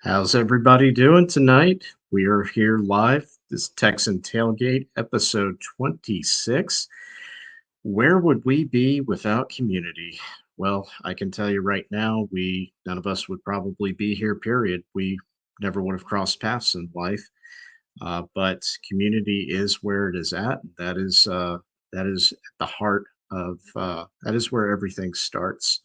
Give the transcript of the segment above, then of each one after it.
How's everybody doing tonight? We are here live. This Texan Tailgate, episode 26. Where would we be without community? Well, I can tell you right now, none of us would probably be here, period. We never would have crossed paths in life. But community is where it is at. That is at the heart of that is where everything starts.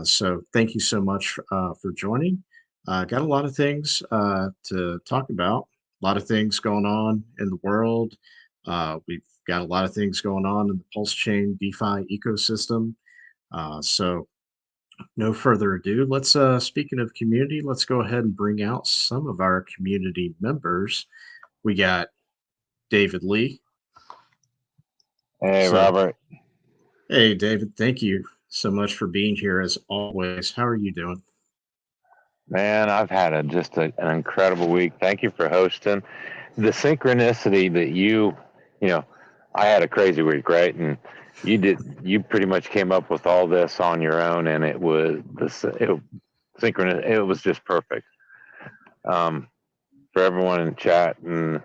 So thank you so much for joining. Got a lot of things to talk about, a lot of things going on in the world. We've got a lot of things going on in the Pulse Chain DeFi ecosystem. So no further ado, speaking of community, let's go ahead and bring out some of our community members. We got David Lee. Hey, So, Robert. hey, David, thank you so much for being here as always. How are you doing? Man, I've had an incredible week. Thank you for hosting. The synchronicity that you know, I had a crazy week, right? And you pretty much came up with all this on your own, and synchronous. It was just perfect. Um, for everyone in chat and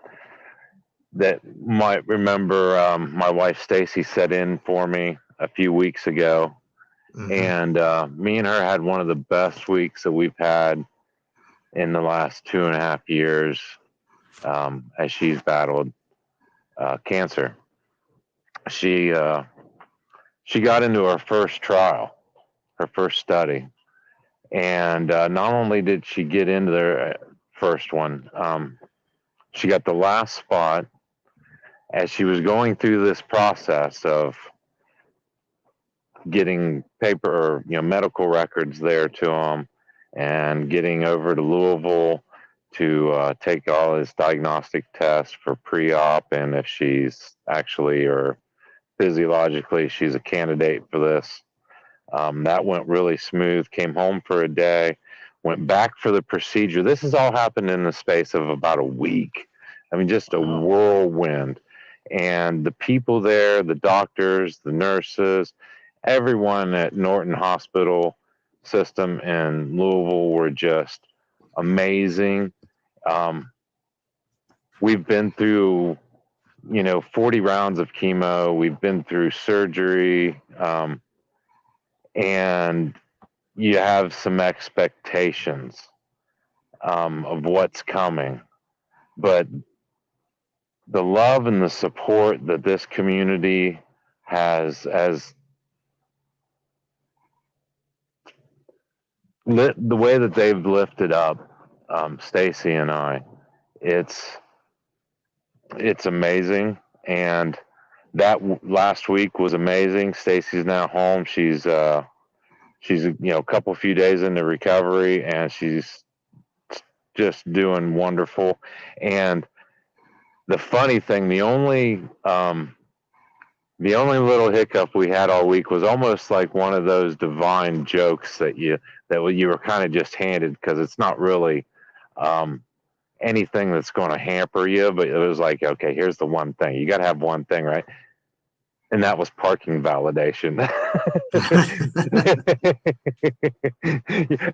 that might remember, my wife Stacy set in for me a few weeks ago, Hmm. and me and her had one of the best weeks that we've had in the last 2.5 years, as she's battled cancer. She uh, she got into her first trial, her first study, and not only did she get into the first one, she got the last spot as she was going through this process of getting paper or medical records there to them and getting over to Louisville to take all his diagnostic tests for pre-op, and if she's actually or physiologically she's a candidate for this. That went really smooth. Came home for a day, went back for the procedure. This has all happened in the space of about a week. I mean, just a Wow. whirlwind. And the people there, the doctors, the nurses, everyone at Norton Hospital System in Louisville were just amazing. Um, we've been through, 40 rounds of chemo. We've been through surgery, and you have some expectations, of what's coming. But the love and the support that this community has the way that they've lifted up, Stacy and I, it's it's amazing. And last week was amazing. Stacy's now home. She's a couple few days into recovery, and she's just doing wonderful. And the funny thing, the only little hiccup we had all week was almost like one of those divine jokes that you were kind of just handed, because it's not really, um, anything that's going to hamper you, but it was like, okay, here's the one thing you got to have one thing, right? And that was parking validation.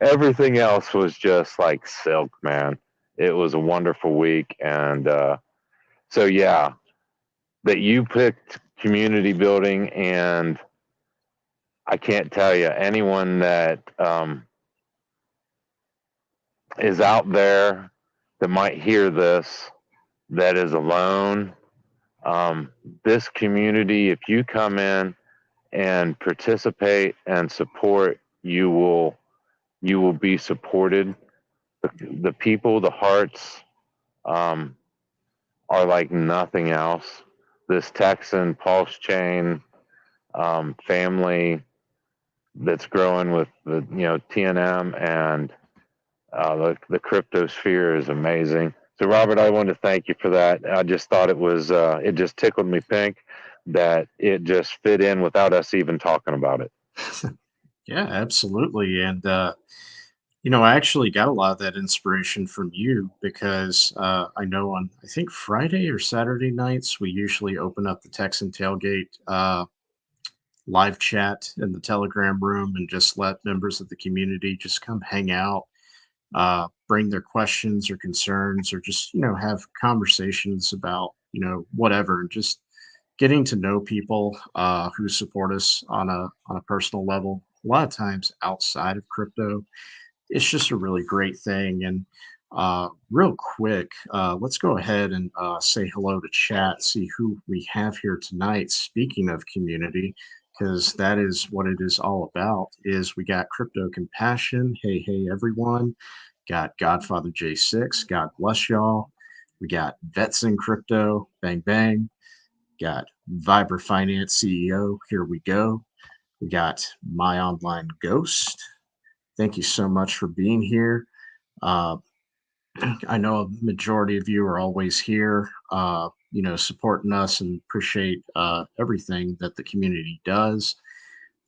Everything else was just like silk, man. It was a wonderful week, and so yeah, that you picked community building, and I can't tell you anyone that, is out there that might hear this, that is alone. Um, this community, if you come in and participate and support, you will be supported. The people, the hearts, um, are like nothing else. This Texan Pulse Chain, family that's growing with the TNM and the crypto sphere is amazing. So, Robert, I wanted to thank you for that. I just thought it just tickled me pink that it just fit in without us even talking about it. Yeah, absolutely. And I actually got a lot of that inspiration from you because I know on I think Friday or Saturday nights we usually open up the Texan Tailgate live chat in the Telegram room and just let members of the community just come hang out. bring their questions or concerns, or just have conversations about whatever, just getting to know people who support us on a personal level. A lot of times outside of crypto, it's just a really great thing. And real quick, let's go ahead and say hello to chat, see who we have here tonight. Speaking of community, because that is what it is all about, is we got Crypto Compassion. Hey, hey, everyone. Got Godfather J6. God bless y'all. We got Vets in Crypto. Bang, bang. Got Viber Finance CEO. Here we go. We got My Online Ghost. Thank you so much for being here. Uh, I know a majority of you are always here, supporting us, and appreciate everything that the community does.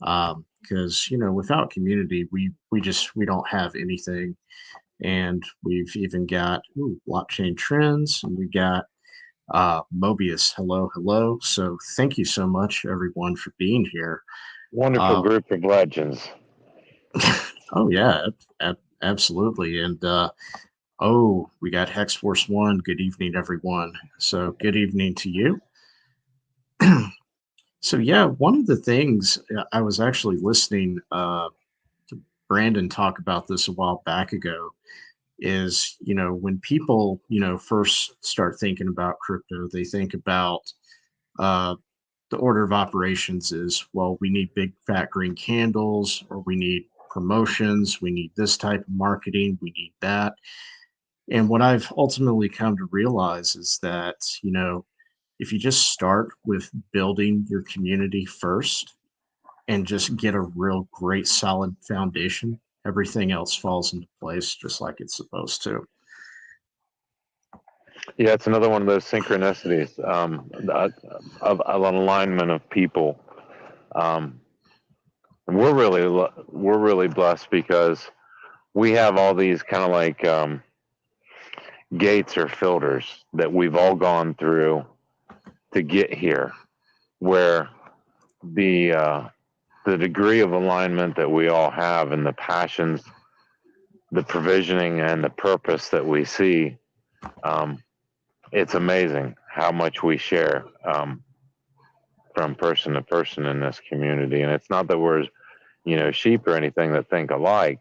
Because without community, we don't have anything. And we've even got blockchain trends, and we got Mobius. Hello, hello. So thank you so much, everyone, for being here. Wonderful Uh, group of legends. oh yeah, absolutely. And oh, we got Hex Force One. Good evening, everyone. So good evening to you. So yeah, one of the things I was actually listening to Brandon talk about this a while back ago is when people first start thinking about crypto, they think about uh, the order of operations is, well, we need big fat green candles, or we need promotions, we need this type of marketing, we need that. And what I've ultimately come to realize is that if you just start with building your community first and just get a real great solid foundation, everything else falls into place just like it's supposed to. Yeah, it's another one of those synchronicities of an alignment of people. Um, and we're really blessed because we have all these kind of like gates or filters that we've all gone through to get here, where the uh, the degree of alignment that we all have and the passions, the provisioning, and the purpose that we see. Um, it's amazing how much we share from person to person in this community. And it's not that we're, sheep or anything that think alike,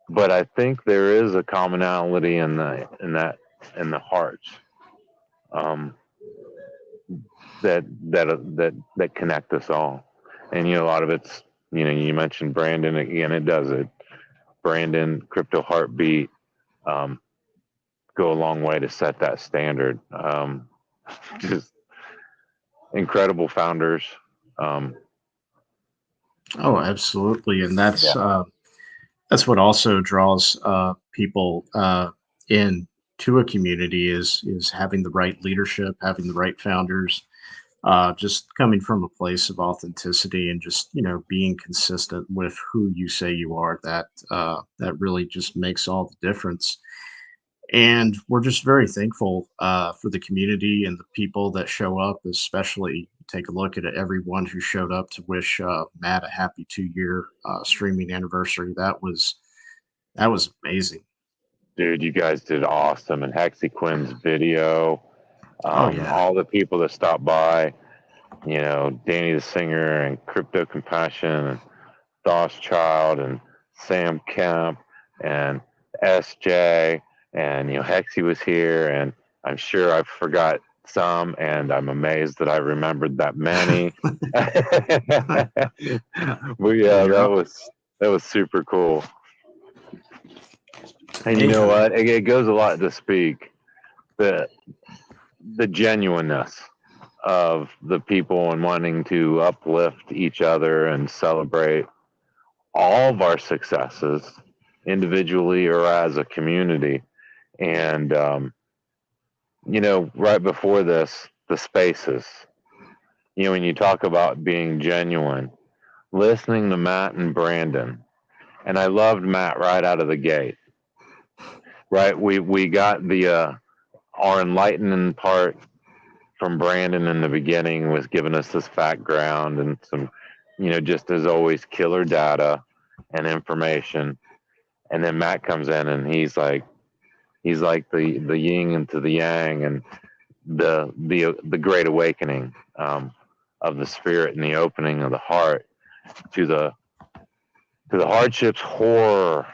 but I think there is a commonality in the hearts um, that connect us all. And a lot of it's you mentioned Brandon again. It does it. Brandon, Crypto Heartbeat, um, go a long way to set that standard. Just incredible founders. Um, Oh, absolutely. And that's yeah, that's what also draws people in to a community is having the right leadership, having the right founders, just coming from a place of authenticity, and just being consistent with who you say you are. That really just makes all the difference. And we're just very thankful for the community and the people that show up. Especially take a look at everyone who showed up to wish Matt a happy 2-year streaming anniversary. That was amazing. dude, you guys did awesome. And Hexy Quinn's video, Oh yeah. all the people that stopped by, Danny the Singer and Crypto Compassion and Doss Child and Sam Kemp and SJ and Hexy was here, and I'm sure I forgot some, and I'm amazed that I remembered that many. But Well, yeah, that was super cool. And you hey, know what? It goes a lot to speak the the genuineness of the people and wanting to uplift each other and celebrate all of our successes individually or as a community. And, right before this, the spaces, when you talk about being genuine, listening to Matt and Brandon, and I loved Matt right out of the gate, right? We got our enlightening part from Brandon in the beginning, was giving us this background and some, just as always, killer data and information. And then Matt comes in and he's like the yin into the yang, and the great awakening of the spirit and the opening of the heart to the hardships, horror,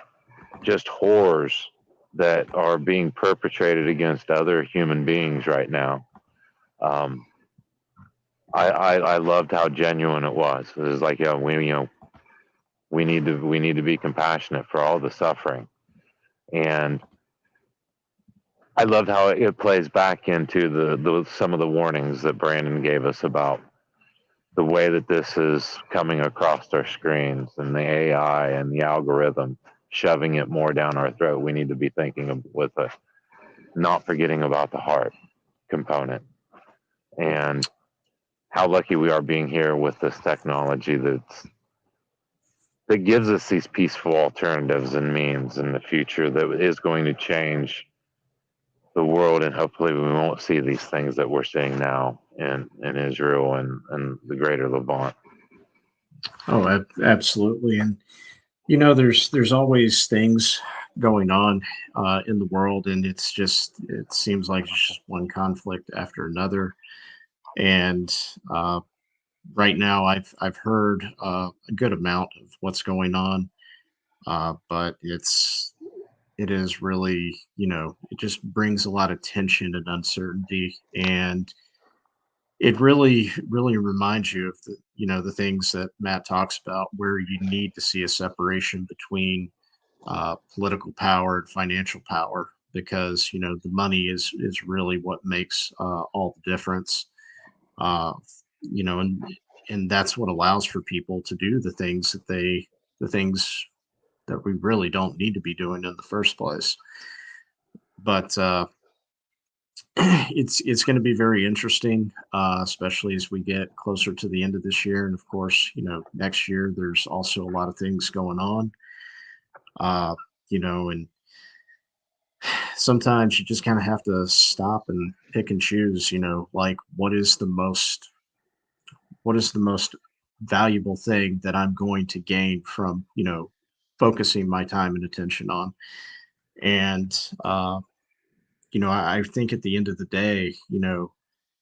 just horrors that are being perpetrated against other human beings right now. Um, I loved how genuine it was. It was like, yeah, we need to be compassionate for all the suffering, and I loved how it plays back into the some of the warnings that Brandon gave us about the way that this is coming across our screens and the AI and the algorithm shoving it more down our throat. We need to be thinking of, with a not forgetting about the heart component, and how lucky we are being here with this technology that gives us these peaceful alternatives and means in the future that is going to change the world, and hopefully we won't see these things that we're seeing now in Israel and the greater Levant. Oh, absolutely. And there's always things going on in the world, and it seems like it's just one conflict after another. And right now, I've heard a good amount of what's going on, but it is really, it just brings a lot of tension and uncertainty, and it really reminds you of the things that Matt talks about, where you need to see a separation between political power and financial power, because the money is really what makes all the difference. uh, and that's what allows for people to do the things that we really don't need to be doing in the first place. But it's going to be very interesting, especially as we get closer to the end of this year, and of course, next year there's also a lot of things going on. uh, and sometimes you just kind of have to stop and pick and choose, like what is the most valuable thing that I'm going to gain from, focusing my time and attention on. And I think at the end of the day,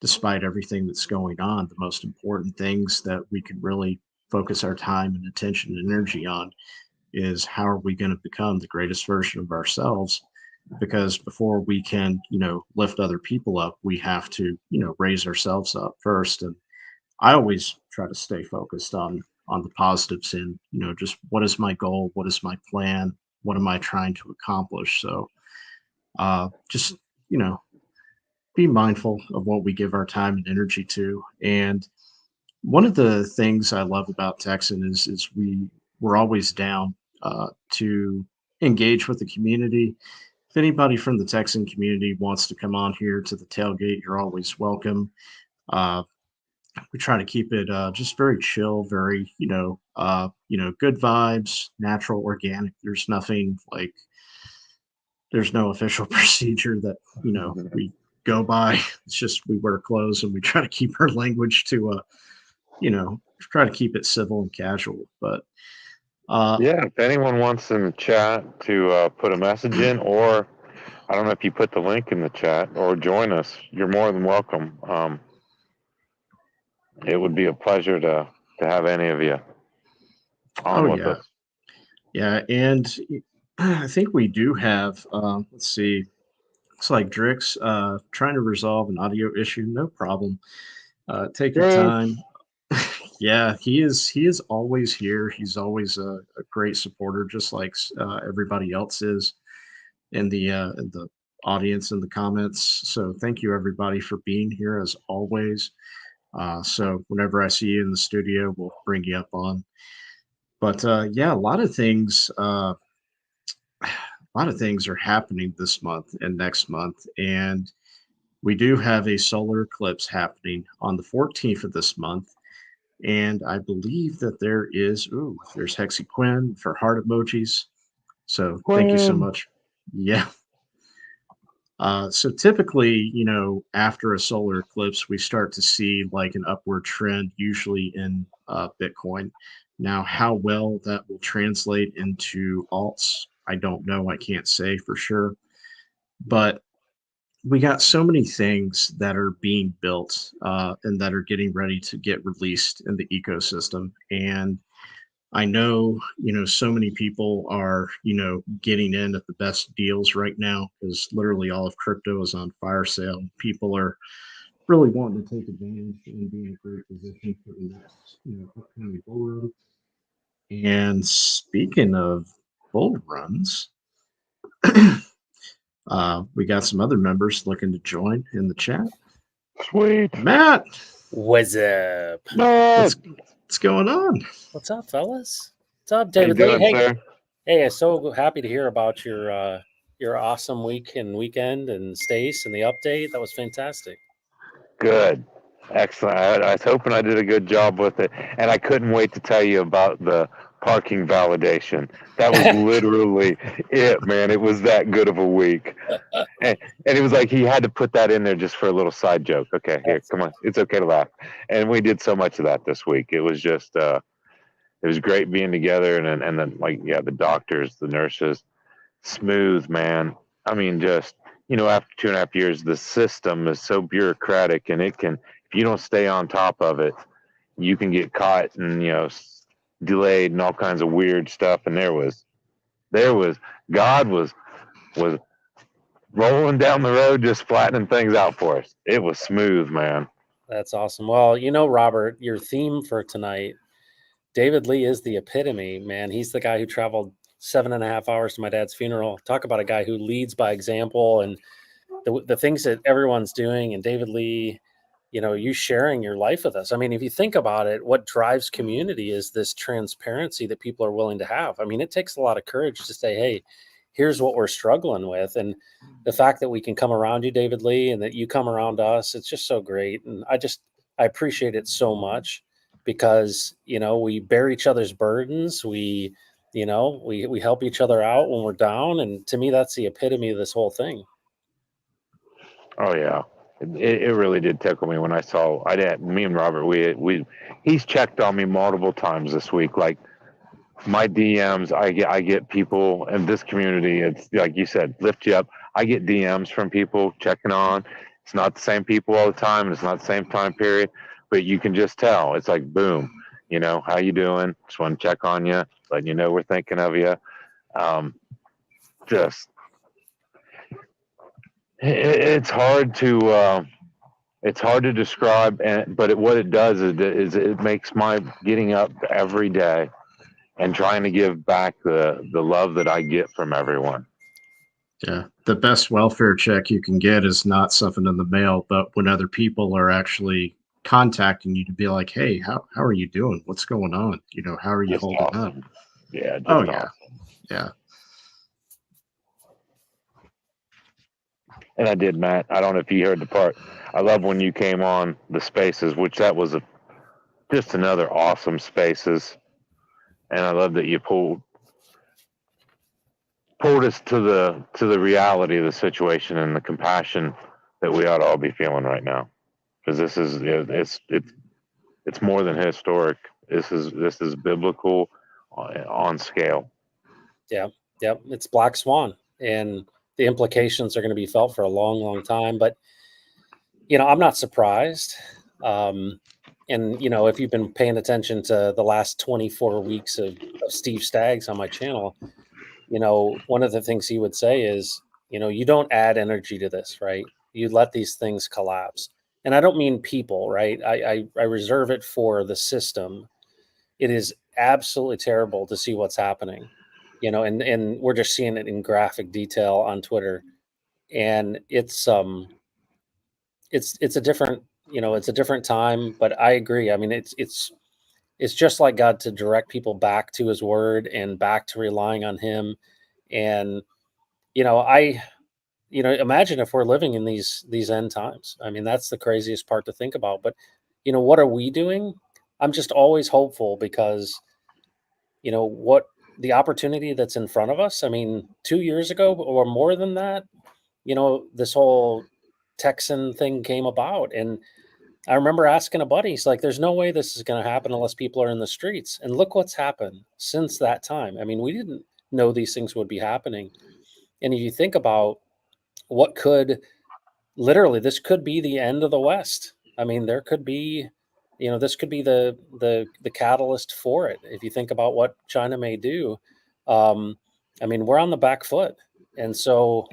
despite everything that's going on, the most important things that we can really focus our time and attention and energy on is how are we going to become the greatest version of ourselves. Because before we can lift other people up, we have to raise ourselves up first. And I always try to stay focused on the positives, and just what is my goal, what is my plan, what am I trying to accomplish. So just you know be mindful of what we give our time and energy to. And one of the things I love about Texan is we're always down to engage with the community. If anybody from the Texan community wants to come on here to the tailgate, you're always welcome. Uh, we try to keep it just very chill, very good vibes, natural, organic. There's nothing like there's no official procedure that we go by. It's just we wear clothes and we try to keep our language to try to keep it civil and casual. But uh, Yeah, if anyone wants in the chat to put a message in, or I don't know if you put the link in the chat or join us, you're more than welcome. It would be a pleasure to have any of you oh on with yeah, us. yeah, and I think we do have. Let's see. It's like Drix trying to resolve an audio issue. No problem. Take your Great. time. Yeah, he is always here. He's always a great supporter, just like everybody else is in the audience in the comments. So thank you everybody for being here as always. So whenever I see you in the studio, we'll bring you up on. But yeah, a lot of things are happening this month and next month, and we do have a solar eclipse happening on the 14th of this month. And I believe that there's Hexy Quinn for heart emojis. So thank you so Quinn. much. Yeah. So typically, after a solar eclipse, we start to see like an upward trend, usually in Bitcoin. Now, how well that will translate into alts, I don't know. I can't say for sure. But we got so many things that are being built and that are getting ready to get released in the ecosystem. And I know, so many people are, getting in at the best deals right now because literally all of crypto is on fire sale. People are really wanting to take advantage and be in a great position for the next, upcoming bull run. And speaking of bull runs, we got some other members looking to join in the chat. Sweet. Matt, What's up? what's going on? What's up, fellas? What's up, How you David Lee? doing, Hey, sir? hey, I'm so happy to hear about your awesome week and weekend and Stace and the update. That was fantastic. Good. Excellent. I was hoping I did a good job with it. And I couldn't wait to tell you about the parking validation. That was literally it, man. It was that good of a week. And it was like he had to put that in there just for a little side joke. Okay, here, come on. It's okay to laugh. And we did so much of that this week. It was just, it was great being together. And then, like, yeah, the doctors, the nurses, smooth, man. I mean, just, after 2.5 years, the system is so bureaucratic, and it can, if you don't stay on top of it, you can get caught and, delayed and all kinds of weird stuff. And God was rolling down the road, just flattening things out for us. It was smooth, man. That's awesome. Well, Robert, your theme for tonight, David Lee is the epitome, man. He's the guy who traveled 7.5 hours to my dad's funeral. Talk about a guy who leads by example, and the things that everyone's doing. And David Lee, you sharing your life with us. I mean, if you think about it, what drives community is this transparency that people are willing to have. I mean, it takes a lot of courage to say, hey, here's what we're struggling with. And the fact that we can come around you, David Lee, and that you come around us, it's just so great. And I appreciate it so much because, we bear each other's burdens. We help each other out when we're down. And to me, that's the epitome of this whole thing. Oh, yeah. It really did tickle me when I saw. Me and Robert, he's checked on me multiple times this week. Like, my DMs, I get people in this community. It's like you said, lift you up. I get DMs from people checking on. It's not the same people all the time, and it's not the same time period, but you can just tell. It's like, boom, how you doing? Just want to check on you, letting you know we're thinking of you. Just it's hard to describe, but what it does is it makes my getting up every day and trying to give back the love that I get from everyone. Yeah, the best welfare check you can get is not something in the mail, but when other people are actually contacting you to be like, "Hey, how are you doing? What's going on? How are you Just holding awesome. up?" Yeah, just Oh yeah, awesome. yeah. And I did, Matt. I don't know if you heard the part. I love when you came on the spaces, which that was just another awesome spaces. And I love that you pulled us to the reality of the situation and the compassion that we ought to all be feeling right now. Because this is it's more than historic. This is biblical on scale. Yeah. It's Black Swan, and the implications are going to be felt for a long, long time. But, I'm not surprised. And, if you've been paying attention to the last 24 weeks of Steve Staggs on my channel, one of the things he would say is, you don't add energy to this, right? You let these things collapse. And I don't mean people, right? I reserve it for the system. It is absolutely terrible to see what's happening, and we're just seeing it in graphic detail on Twitter. And it's a different, it's a different time, but I agree. I mean, it's just like God to direct people back to his word and back to relying on him. And, I imagine if we're living in these end times. I mean, that's the craziest part to think about. But, what are we doing? I'm just always hopeful because, what the opportunity that's in front of us. I mean, 2 years ago or more than that, this whole Texan thing came about. And I remember asking a buddy, he's like, there's no way this is going to happen unless people are in the streets. And look what's happened since that time. I mean, know these things would be happening. And if you think about what could literally, this could be the end of the West. I mean, there could be, this could be the catalyst for it. If you think about what China may do, I mean, we're on the back foot, and so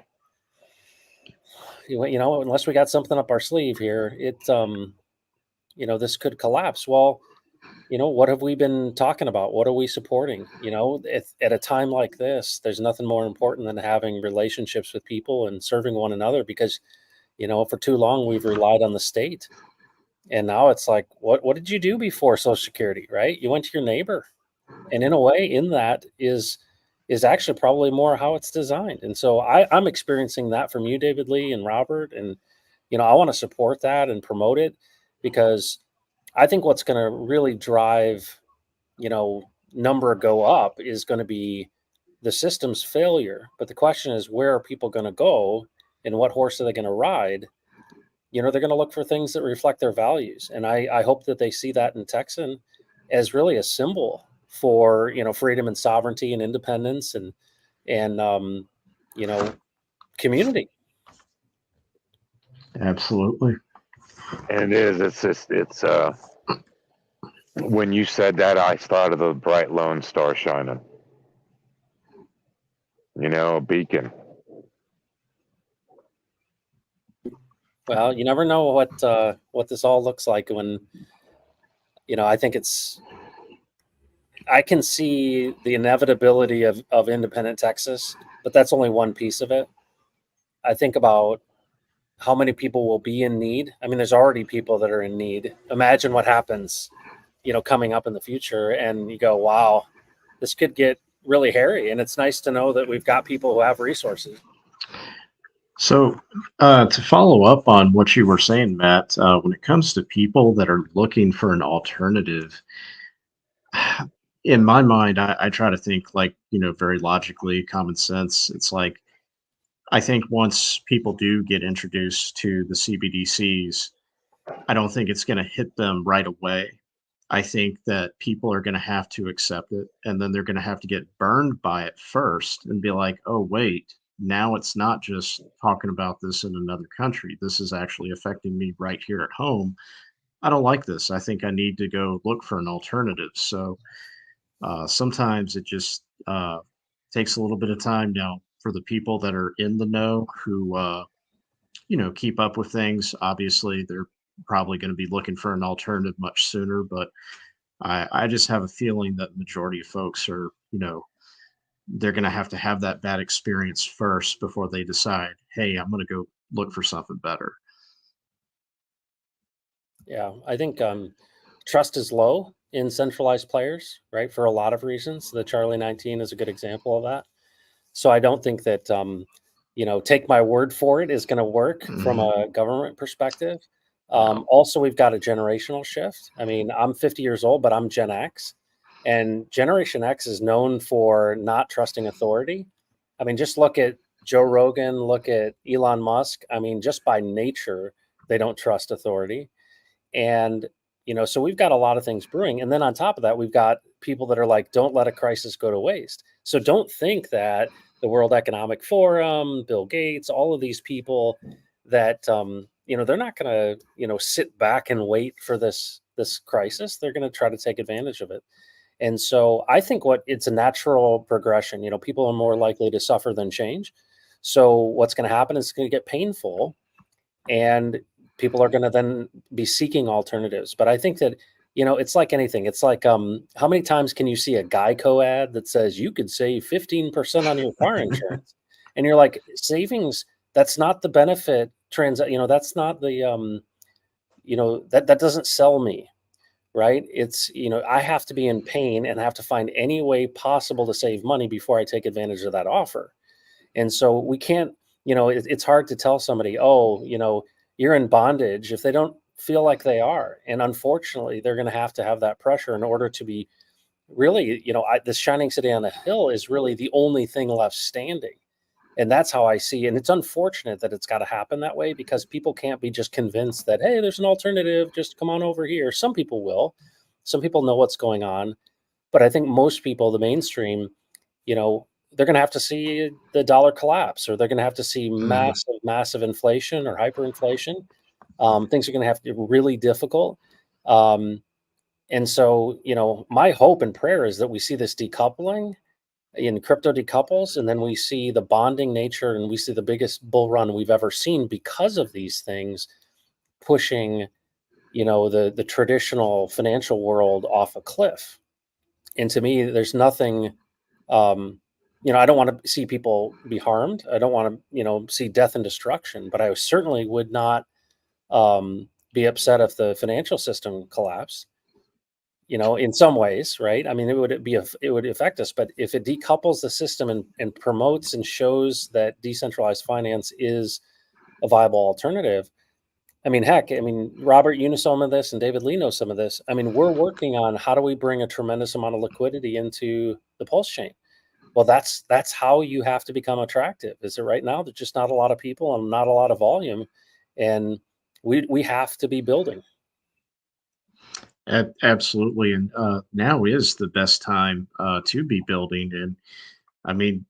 unless we got something up our sleeve here, this could collapse. Well, what have we been talking about? What are we supporting? At a time like this, there's nothing more important than having relationships with people and serving one another because, for too long we've relied on the state. And now it's like, what did you do before Social Security, right? You went to your neighbor. And in a way, in that is actually probably more how it's designed. And so I'm experiencing that from you, David Lee and Robert. And, I want to support that and promote it because I think what's going to really drive, number go up is going to be the system's failure. But the question is, where are people going to go and what horse are they going to ride? They're going to look for things that reflect their values. And I hope that they see that in Texan as really a symbol for, freedom and sovereignty and independence and community. Absolutely. And it is. It's just. It's. When you said that, I thought of the bright lone star shining. A beacon. Well, you never know what this all looks like when, I think I can see the inevitability of independent Texas, but that's only one piece of it. I think about how many people will be in need. I mean, there's already people that are in need. Imagine what happens, coming up in the future, and you go, wow, this could get really hairy. And it's nice to know that we've got people who have resources. So, to follow up on what you were saying, Matt, when it comes to people that are looking for an alternative, in my mind, I try to think like, very logically, common sense. It's like, I think once people do get introduced to the CBDCs, I don't think it's going to hit them right away. I think that people are going to have to accept it and then they're going to have to get burned by it first and be like, oh, wait, now it's not just talking about this in another country. This is actually affecting me right here at home. I don't like this. I think I need to go look for an alternative. So sometimes it just takes a little bit of time now for the people that are in the know who, keep up with things. Obviously, they're probably going to be looking for an alternative much sooner, but I just have a feeling that the majority of folks are, they're going to have that bad experience first before they decide, hey, I'm going to go look for something better. Yeah, I think trust is low in centralized players, right? For a lot of reasons. The Charlie 19 is a good example of that. So I don't think that, take my word for it is going to work from a government perspective. Also, we've got a generational shift. I mean, I'm 50 years old, but I'm Gen X. And Generation X is known for not trusting authority. I mean, just look at Joe Rogan, look at Elon Musk. I mean, just by nature, they don't trust authority. And, so we've got a lot of things brewing. And then on top of that, we've got people that are like, don't let a crisis go to waste. So don't think that the World Economic Forum, Bill Gates, all of these people that, they're not going to, sit back and wait for this crisis. They're going to try to take advantage of it. And so I think it's a natural progression. People are more likely to suffer than change. So what's going to happen is it's going to get painful, and people are going to then be seeking alternatives. But I think that, it's like anything. It's like, how many times can you see a Geico ad that says you could save 15% on your car insurance? And you're like, savings, that's not the benefit that's not the, that doesn't sell me. Right. It's, I have to be in pain and have to find any way possible to save money before I take advantage of that offer. And so we can't, it's hard to tell somebody, oh, you're in bondage if they don't feel like they are. And unfortunately, they're going to have that pressure in order to be really, this shining city on a hill is really the only thing left standing. And that's how I see it. And it's unfortunate that it's got to happen that way because people can't be just convinced that, hey, there's an alternative, just come on over here. Some people will. Some people know what's going on. But I think most people, the mainstream, they're going to have to see the dollar collapse, or they're going to have to see Mhm. massive inflation or hyperinflation. Things are going to have to get really difficult. And so, my hope and prayer is that we see this decoupling in crypto decouples, and then we see the bonding nature, and we see the biggest bull run we've ever seen because of these things pushing, the traditional financial world off a cliff. And to me, there's nothing, I don't want to see people be harmed. I don't want to, see death and destruction, but I certainly would not be upset if the financial system collapsed. In some ways, right? I mean, it would affect us, but if it decouples the system and promotes and shows that decentralized finance is a viable alternative. I mean, heck, Robert, you know some of this, and David Lee knows some of this. I mean, we're working on how do we bring a tremendous amount of liquidity into the pulse chain. Well, that's how you have to become attractive. Is it right now? There's just not a lot of people and not a lot of volume, and we have to be building. Absolutely, and now is the best time to be building. And I mean,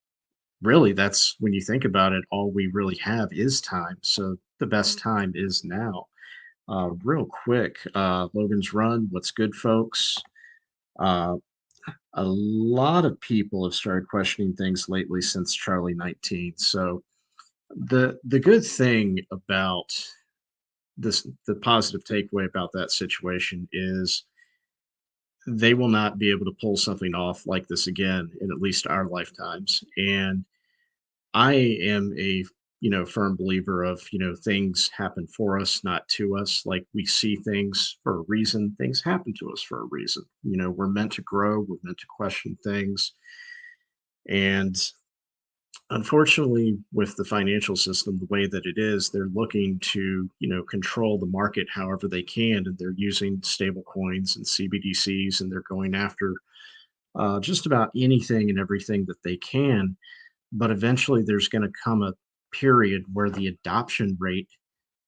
really, that's when you think about it, all we really have is time. So the best time is now. Real quick, Logan's Run. What's good, folks? Uh, a lot of people have started questioning things lately since Charlie 19. So the good thing about this, the positive takeaway about that situation is they will not be able to pull something off like this again in at least our lifetimes. And I am a firm believer of things happen for us, not to us. Like we see things for a reason. Things happen to us for a reason. We're meant to grow. We're meant to question things. And unfortunately, with the financial system the way that it is, they're looking to control the market however they can, and they're using stable coins and CBDCs, and they're going after just about anything and everything that they can. But eventually, there's going to come a period where the adoption rate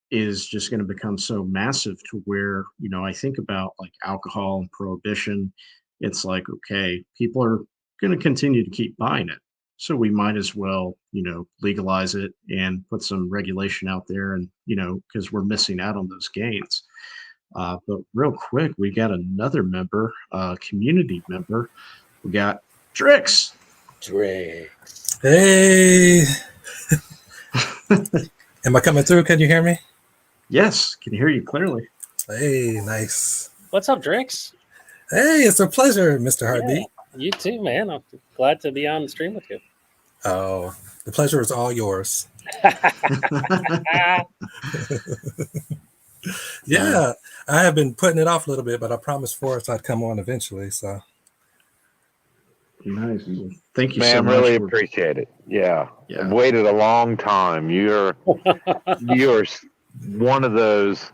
is just going to become so massive to where, I think about like alcohol and prohibition. It's like, okay, people are going to continue to keep buying it. So we might as well, legalize it and put some regulation out there, and, because we're missing out on those gains. But real quick, we got another member, community member. We got Drix. Drix. Hey, am I coming through? Can you hear me? Yes, can hear you clearly. Hey, nice. What's up, Drix? Hey, it's a pleasure, Mr. Heartbeat. Yeah, you too, man. I'm glad to be on the stream with you. Oh, the pleasure is all yours. Yeah, I have been putting it off a little bit, but I promised Forrest I'd come on eventually. So nice. Thank you Man, so much. really appreciate it. Yeah. Yeah. I've waited a long time. You're one of those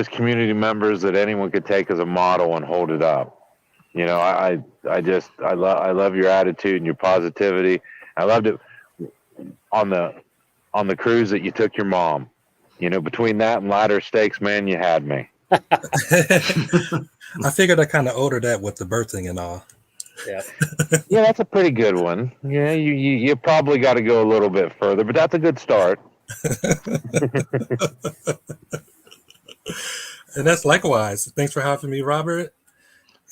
community members that anyone could take as a model and hold it up. I love your attitude and your positivity. I loved it on the cruise that you took your mom. Between that and ladder stakes, man, you had me. I figured I kind of owed her that with the birthing and all. Yeah. Yeah, that's a pretty good one. Yeah, you probably got to go a little bit further, but that's a good start. And that's likewise. Thanks for having me, Robert.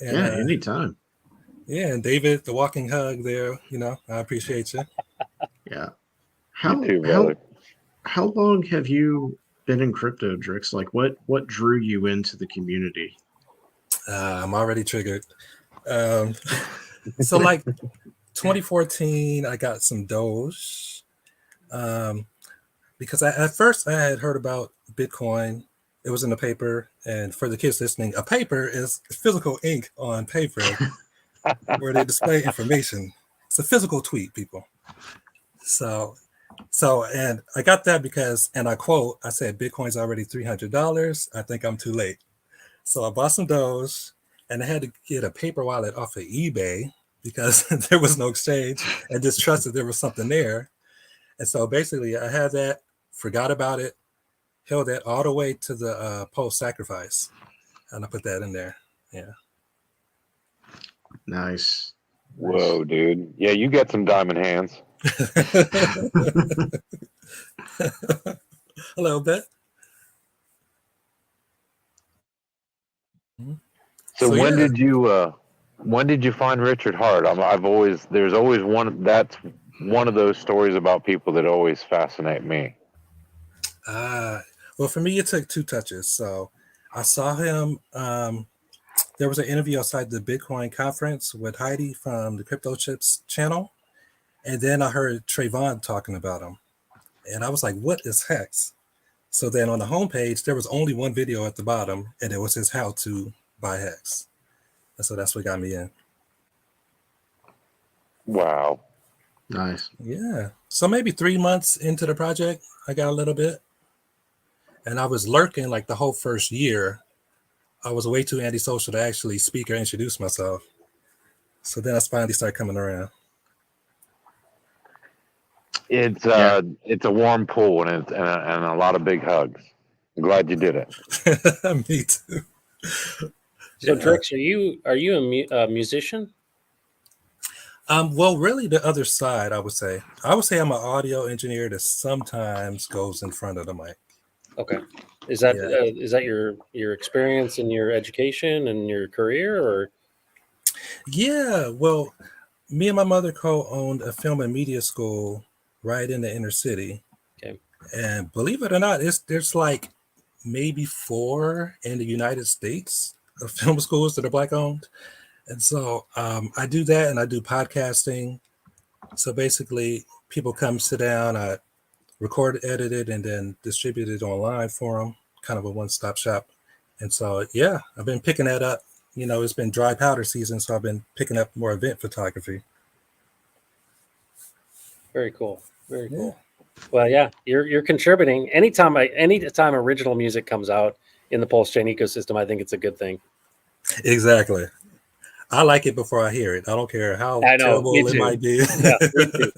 And, yeah, anytime. Yeah, and David, the walking hug there. I appreciate you. Yeah. You too, brother. How long have you been in crypto, Drix? Like, what drew you into the community? I'm already triggered. So, like 2014, I got some Doge because at first I had heard about Bitcoin. It was in the paper, and for the kids listening, a paper is physical ink on paper where they display information. It's a physical tweet, people. So, and I got that because, and I quote, I said, Bitcoin's already $300. I think I'm too late. So I bought some Doge, and I had to get a paper wallet off of eBay because there was no exchange, and just trusted there was something there. And so basically I had that, forgot about it, held that all the way to the post-sacrifice, and I put that in there. Yeah. Nice. Whoa, dude. Yeah, you got some diamond hands. Hello, Bet. So So yeah, when did you find Richard Hart? There's always one that's one of those stories about people that always fascinate me. well, for me, it took 2 touches. So I saw him. There was an interview outside the Bitcoin conference with Heidi from the Crypto Chips channel, and then I heard Trayvon talking about him, and I was like, "What is Hex?" So then on the homepage, there was only one video at the bottom, and it was his how to buy Hex. And so that's what got me in. Wow. Nice. Yeah. So maybe 3 months into the project, I got a little bit. And I was lurking like the whole first year. I was way too antisocial to actually speak or introduce myself. So then I finally started coming around. It's Yeah. it's a warm pool and a lot of big hugs. I'm glad you did it. Me too. So, Yeah. Drix, are you a musician? Well, really the other side, I would say. I would say I'm an audio engineer that sometimes goes in front of the mic. Okay. Is that Yeah. is that your experience in your education and your career, or Yeah. Well, me and my mother co-owned a film and media school right in the inner city. okay? And believe it or not, there's like maybe 4 in the United States of film schools that are Black owned. And so I do that and I do podcasting. So basically, people come sit down, I record, edit it, and then distribute it online for them, kind of a one-stop shop. And so, yeah, I've been picking that up. You know, it's been dry powder season, so I've been picking up more event photography. Very cool. Very Yeah. cool. Well, yeah, you're contributing. Anytime original music comes out in the Pulse Chain ecosystem, I think it's a good thing. Exactly. I like it before I hear it. I don't care how I know, me terrible it too. might be. Yeah, me too.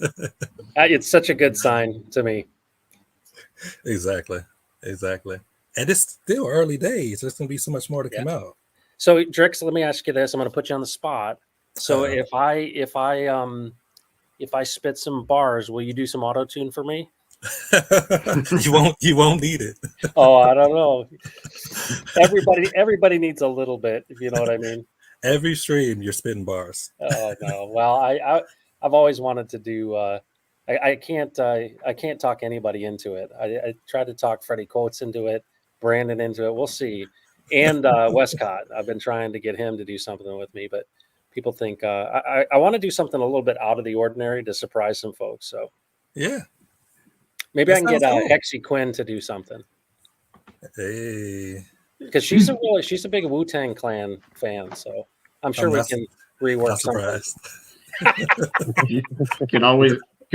It's such a good sign to me. Exactly. And it's still early days. There's going to be so much more to come out. So, Drix, let me ask you this. I'm going to put you on the spot. So, Uh-oh. if I spit some bars, will you do some auto tune for me? You won't need it. Oh, I don't know. Everybody needs a little bit, if you know what I mean. Every stream you're spitting bars. Oh no. Well, I've always wanted to do. I can't talk anybody into it. I tried to talk Freddie Coates into it, Brandon into it. We'll see. And Westcott, I've been trying to get him to do something with me, but people think I want to do something a little bit out of the ordinary to surprise some folks. So Yeah. maybe I That can get sounds cool. Hexy Quinn to do something Hey. because she's a big Wu-Tang Clan fan. So I'm sure we can rework Not something. surprised. You can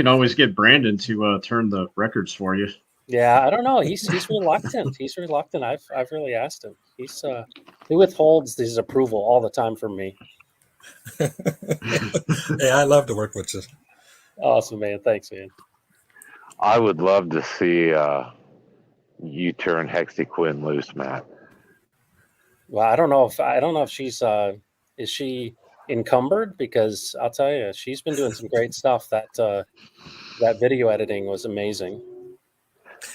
always get Brandon to turn the records for you. Yeah, I don't know. He's reluctant. He's reluctant. I've really asked him. He withholds his approval all the time from me. Hey, I love to work with you. Awesome, man. Thanks, man. I would love to see you turn Hexy Quinn loose, Matt. Well, I don't know if she's is she encumbered, because I'll tell you, she's been doing some great stuff. That video editing was amazing.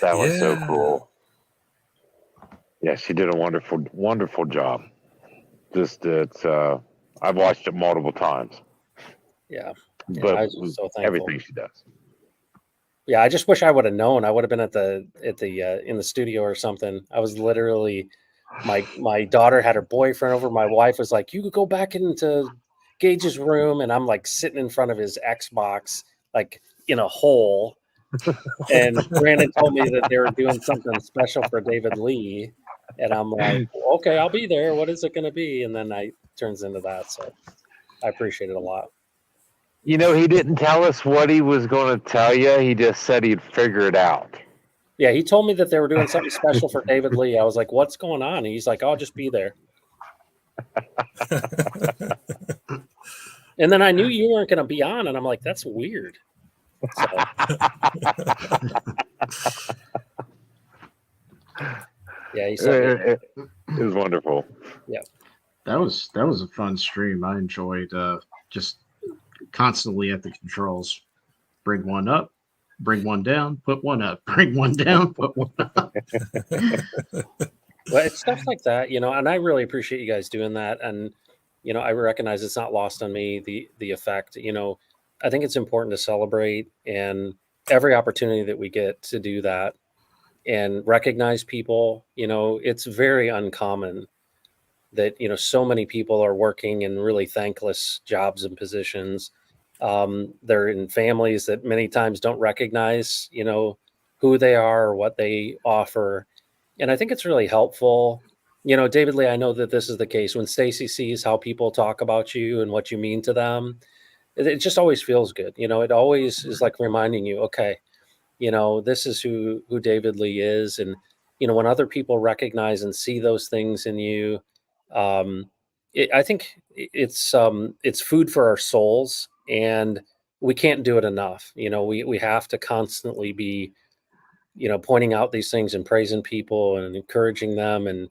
That was so cool. Yeah, she did a wonderful job. I've watched it multiple times. Yeah, But I was so thankful. Everything she does. Yeah, I just wish I would have known. I would have been at the in the studio or something. I was literally my daughter had her boyfriend over. My wife was like, "You could go back into Gage's room," and I'm like sitting in front of his Xbox, like in a hole. And Brandon told me that they were doing something special for David Lee, and I'm like, "Okay, I'll be there. What is it going to be?" And then it turns into that. So I appreciate it a lot. You know, he didn't tell us what he was going to tell you. He just said he'd figure it out. Yeah, he told me that they were doing something special for David Lee. I was like, "What's going on?" And he's like, "I'll just be there." And then I knew you weren't going to be on, and I'm like, "That's weird." So. Yeah, he said it was wonderful. Yeah, that was a fun stream. I enjoyed just constantly at the controls. Bring one up, bring one down, put one up, bring one down, put one up. Well, it's stuff like that, and I really appreciate you guys doing that. And, I recognize it's not lost on me, the effect, I think it's important to celebrate and every opportunity that we get to do that and recognize people. It's very uncommon that, so many people are working in really thankless jobs and positions. They're in families that many times don't recognize, who they are or what they offer. And I think it's really helpful. David Lee, I know that this is the case when Stacy sees how people talk about you and what you mean to them. It just always feels good. It always is like reminding you, okay, this is who David Lee is. And, when other people recognize and see those things in you, um, I think it's food for our souls, and we can't do it enough. We have to constantly be, pointing out these things and praising people and encouraging them. And,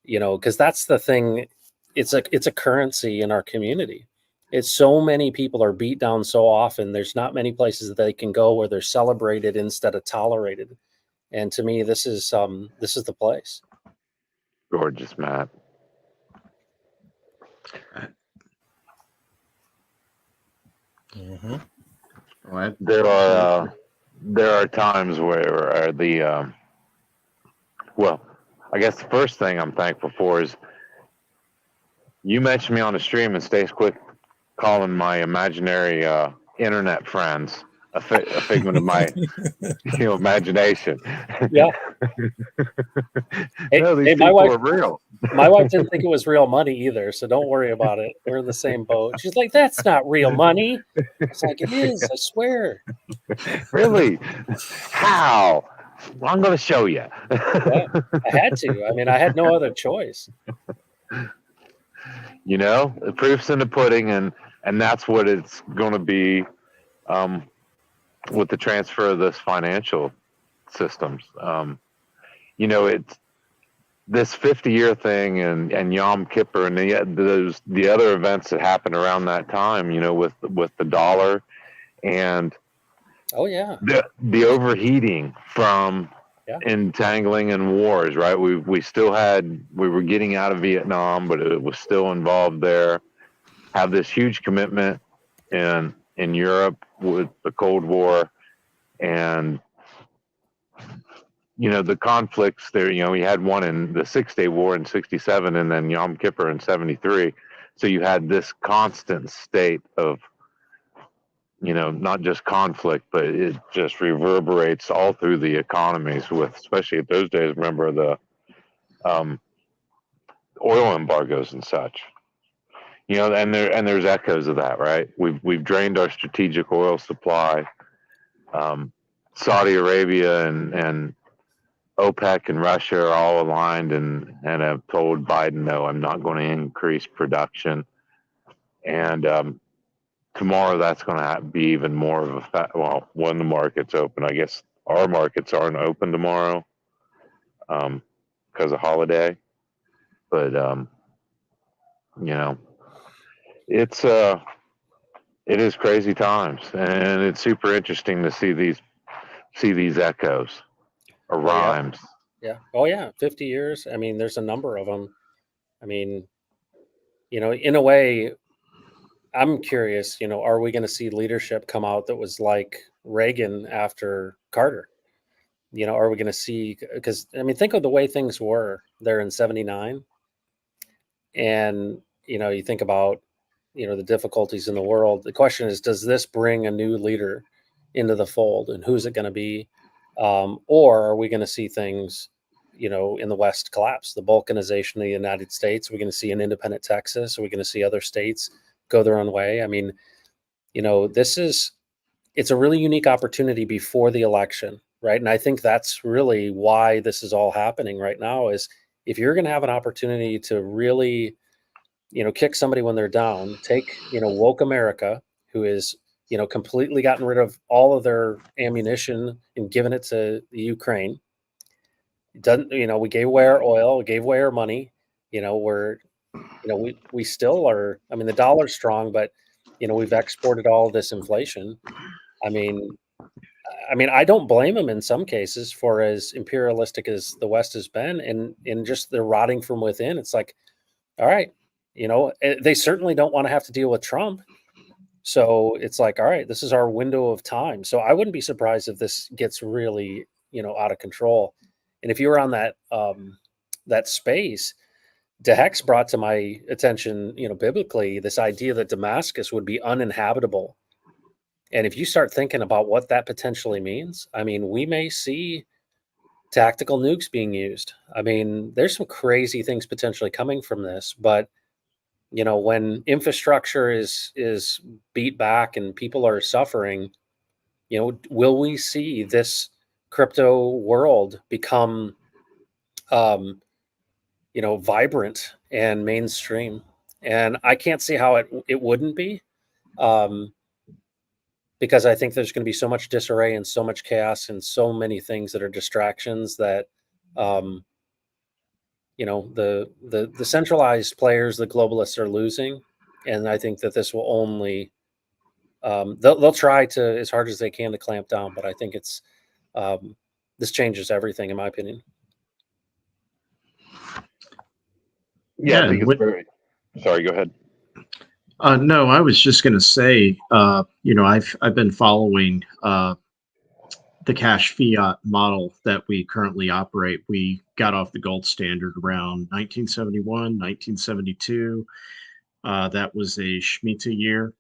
because that's the thing. It's a currency in our community. It's so many people are beat down so often. There's not many places that they can go where they're celebrated instead of tolerated. And to me, this is the place. Gorgeous, Matt. Mm-hmm. Well, There are times where well, I guess the first thing I'm thankful for is you mentioned me on the stream, and Stace quick calling my imaginary internet friends a figment of my imagination. Yeah. No, these Hey, my people wife- are real. My wife didn't think it was real money either, so don't worry about it. We're in the same boat. She's like, "That's not real money." It's like, "It is, I swear." Really? How? Well, I'm going to show you. Yeah, I had to. I mean, I had no other choice. The proof's in the pudding, and that's what it's going to be with the transfer of this financial systems. It's this 50-year thing, and Yom Kippur, and the other events that happened around that time. With the dollar, and Oh yeah, the overheating from entangling in wars. Right, we were getting out of Vietnam, but it was still involved there. Have this huge commitment in Europe with the Cold War, and the conflicts there. We had one in the 6-Day War in '67, and then Yom Kippur in '73. So you had this constant state of not just conflict, but it just reverberates all through the economies. With especially at those days, remember the oil embargoes and such. And there's echoes of that, right? We've drained our strategic oil supply. Saudi Arabia and OPEC and Russia are all aligned and have told Biden, no, I'm not going to increase production. And tomorrow that's going to be even more of a when the markets open. I guess our markets aren't open tomorrow because of holiday, but it is crazy times, and it's super interesting to see these echoes or rhymes. yeah. Oh yeah, 50 years. I mean, there's a number of them. I mean, in a way, I'm curious. Are we going to see leadership come out that was like Reagan after Carter? Are we going to see? Because I mean, think of the way things were there in '79, and you think about the difficulties in the world. The question is, does this bring a new leader into the fold, and who's it going to be? Or are we going to see things, in the West collapse, the balkanization of the United States? Are we going to see an independent Texas? Are we going to see other states go their own way? I mean, it's a really unique opportunity before the election, right? And I think that's really why this is all happening right now is if you're going to have an opportunity to really, kick somebody when they're down, take, woke America, who is, completely gotten rid of all of their ammunition and given it to the Ukraine. Doesn't, we gave away our oil, we gave away our money, we still are, I mean, the dollar's strong, but we've exported all this inflation. I mean, I don't blame them in some cases for as imperialistic as the West has been, and in just the rotting from within. It's like, all right, they certainly don't want to have to deal with Trump. So it's like, all right, this is our window of time. So I wouldn't be surprised if this gets really, out of control. And if you were on that space, DeHex brought to my attention, biblically, this idea that Damascus would be uninhabitable. And if you start thinking about what that potentially means, we may see tactical nukes being used. There's some crazy things potentially coming from this, but when infrastructure is beat back and people are suffering, will we see this crypto world become vibrant and mainstream? And I can't see how it wouldn't be, because I think there's going to be so much disarray and so much chaos and so many things that are distractions that the centralized players, the globalists, are losing. And I think that this will only they'll try to as hard as they can to clamp down, but I think it's this changes everything, in my opinion. Yeah, I think it's very. Sorry, go ahead. No, I was just going to say, I've been following the cash fiat model that we currently operate. We got off the gold standard around 1971, 1972. That was a Shemitah year.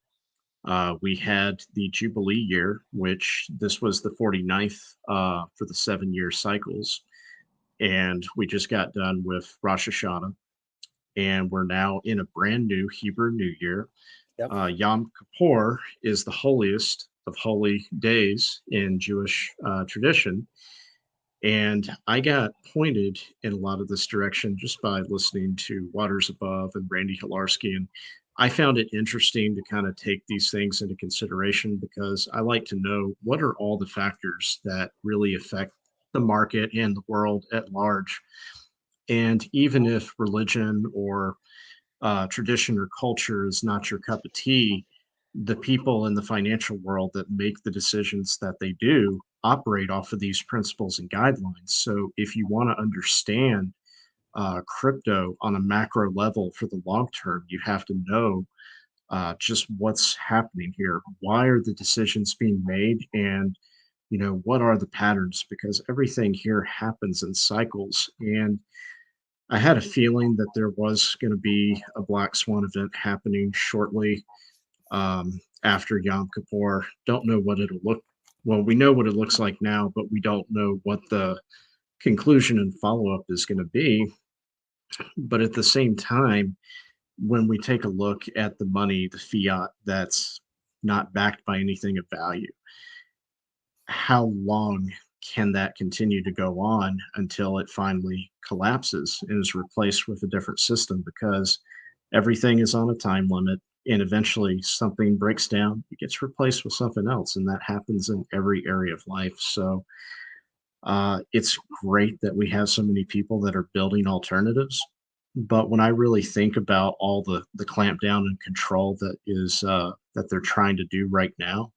We had the Jubilee year, which this was the 49th for the 7-year cycles. And we just got done with Rosh Hashanah. And we're now in a brand new Hebrew New Year. Yep. Yom Kippur is the holiest of holy days in Jewish tradition. And I got pointed in a lot of this direction just by listening to Waters Above and Randy Hilarski. And I found it interesting to kind of take these things into consideration, because I like to know what are all the factors that really affect the market and the world at large. And even if religion or tradition or culture is not your cup of tea, the people in the financial world that make the decisions that they do operate off of these principles and guidelines. So if you want to understand crypto on a macro level for the long term, you have to know just what's happening here. Why are the decisions being made? And what are the patterns? Because everything here happens in cycles. And I had a feeling that there was going to be a black swan event happening shortly after Yom Kippur. Don't know what it'll look. Well, we know what it looks like now, but we don't know what the conclusion and follow up is going to be. But at the same time, when we take a look at the money, the fiat that's not backed by anything of value, how long can that continue to go on until it finally collapses and is replaced with a different system? Because everything is on a time limit, and eventually something breaks down, it gets replaced with something else, and that happens in every area of life. So it's great that we have so many people that are building alternatives. But when I really think about all the clampdown and control that is that they're trying to do right now,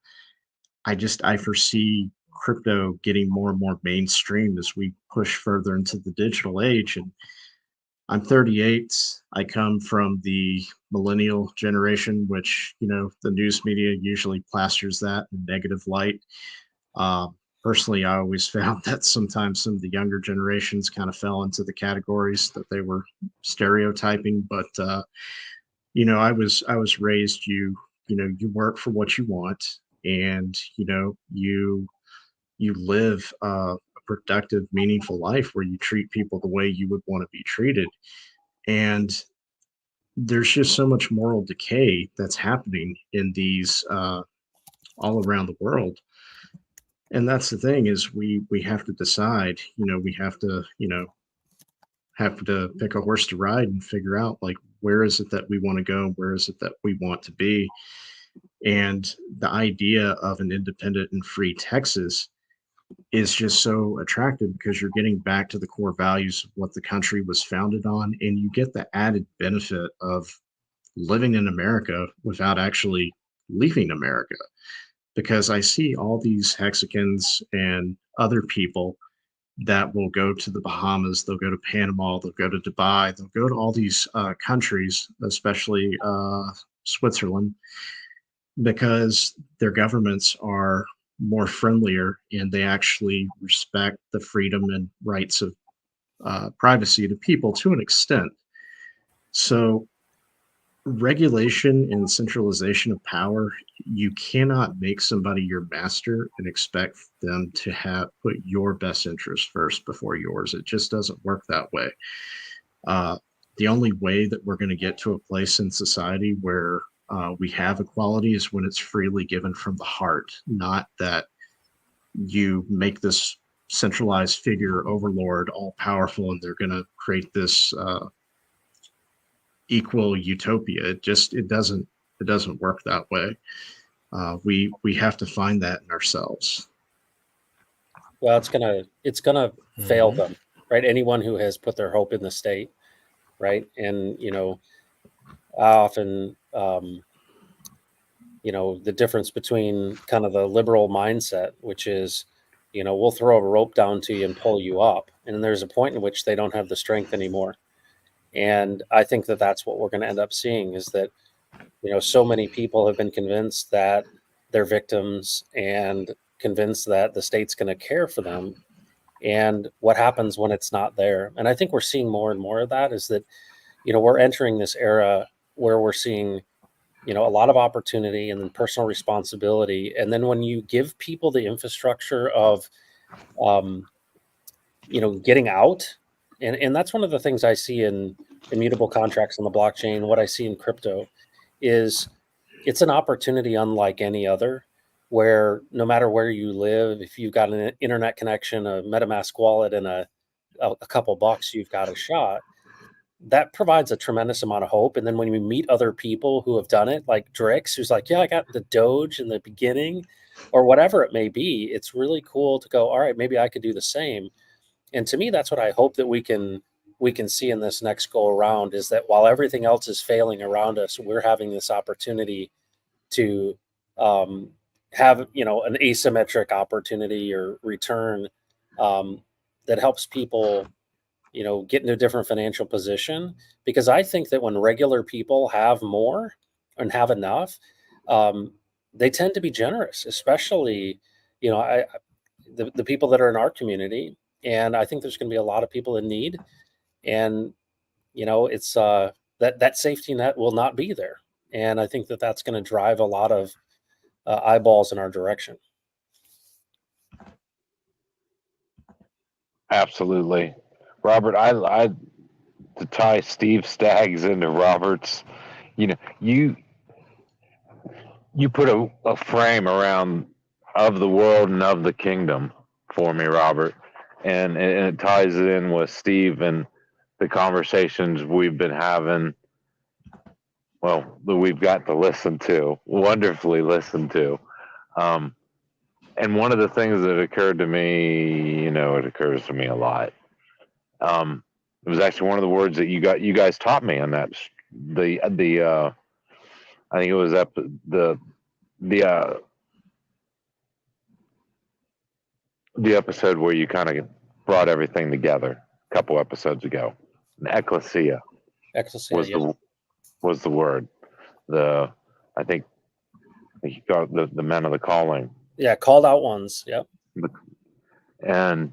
I foresee crypto getting more and more mainstream as we push further into the digital age. And I'm 38. I come from the millennial generation, which, the news media usually plasters that in negative light. Personally, I always found that sometimes some of the younger generations kind of fell into the categories that they were stereotyping. But, I was raised, you work for what you want, and, you live a productive, meaningful life where you treat people the way you would want to be treated. And there's just so much moral decay that's happening in these all around the world. And that's the thing, is we have to decide, we have to pick a horse to ride and figure out, like, where is it that we want to go? Where is it that we want to be? And the idea of an independent and free Texas is just so attractive, because you're getting back to the core values of what the country was founded on, and you get the added benefit of living in America without actually leaving America because I see all these Hexicans and other people that will go to the Bahamas, they'll go to Panama, they'll go to Dubai, they'll go to all these countries, especially Switzerland, because their governments are more friendlier and they actually respect the freedom and rights of privacy to people to an extent. So, regulation and centralization of power, you cannot make somebody your master and expect them to have put your best interest first before yours. It just doesn't work that way. Uh, the only way that we're going to get to a place in society where we have equality is when it's freely given from the heart, not that you make this centralized figure overlord all powerful and they're going to create this equal utopia. It doesn't work that way. We have to find that in ourselves. Well, it's gonna fail Mhm. them, right? Anyone who has put their hope in the state, right? And I often, the difference between kind of the liberal mindset, which is, we'll throw a rope down to you and pull you up, and then there's a point in which they don't have the strength anymore. And I think that that's what we're going to end up seeing is that, so many people have been convinced that they're victims and convinced that the state's going to care for them. And what happens when it's not there? And I think we're seeing more and more of that is that, we're entering this era where we're seeing, a lot of opportunity and then personal responsibility. And then when you give people the infrastructure of, um, getting out, and that's one of the things I see in immutable contracts on the blockchain, what I see in crypto is it's an opportunity unlike any other, where no matter where you live, if you've got an internet connection, a MetaMask wallet, and a couple bucks, you've got a shot. That provides a tremendous amount of hope. And then when you meet other people who have done it, like Drix, who's like, yeah, I got the Doge in the beginning, or whatever it may be, it's really cool to go, all right, maybe I could do the same. And to me, that's what I hope that we can see in this next go around is that while everything else is failing around us, we're having this opportunity to um, have an asymmetric opportunity or return um, that helps people get into a different financial position. Because I think that when regular people have more and have enough, um, they tend to be generous, especially the people that are in our community. And I think there's going to be a lot of people in need, and it's that safety net will not be there. And I think that that's going to drive a lot of eyeballs in our direction. Absolutely. Robert, I to tie Steve Staggs into Robert's, you know, you put a frame around of the world and of the kingdom for me, Robert. And it ties it in with Steve and the conversations we've been having, well, that we've got to listen to, wonderfully listen to. Um, and one of the things that occurred to me, it occurs to me a lot. It was actually one of the words that you guys taught me on that. The I think it was the the episode where you kind of brought everything together a couple episodes ago. Ecclesia Ecclesia, was yeah. the word. The I think you got the men of the calling. Yeah, called out ones. Yep. And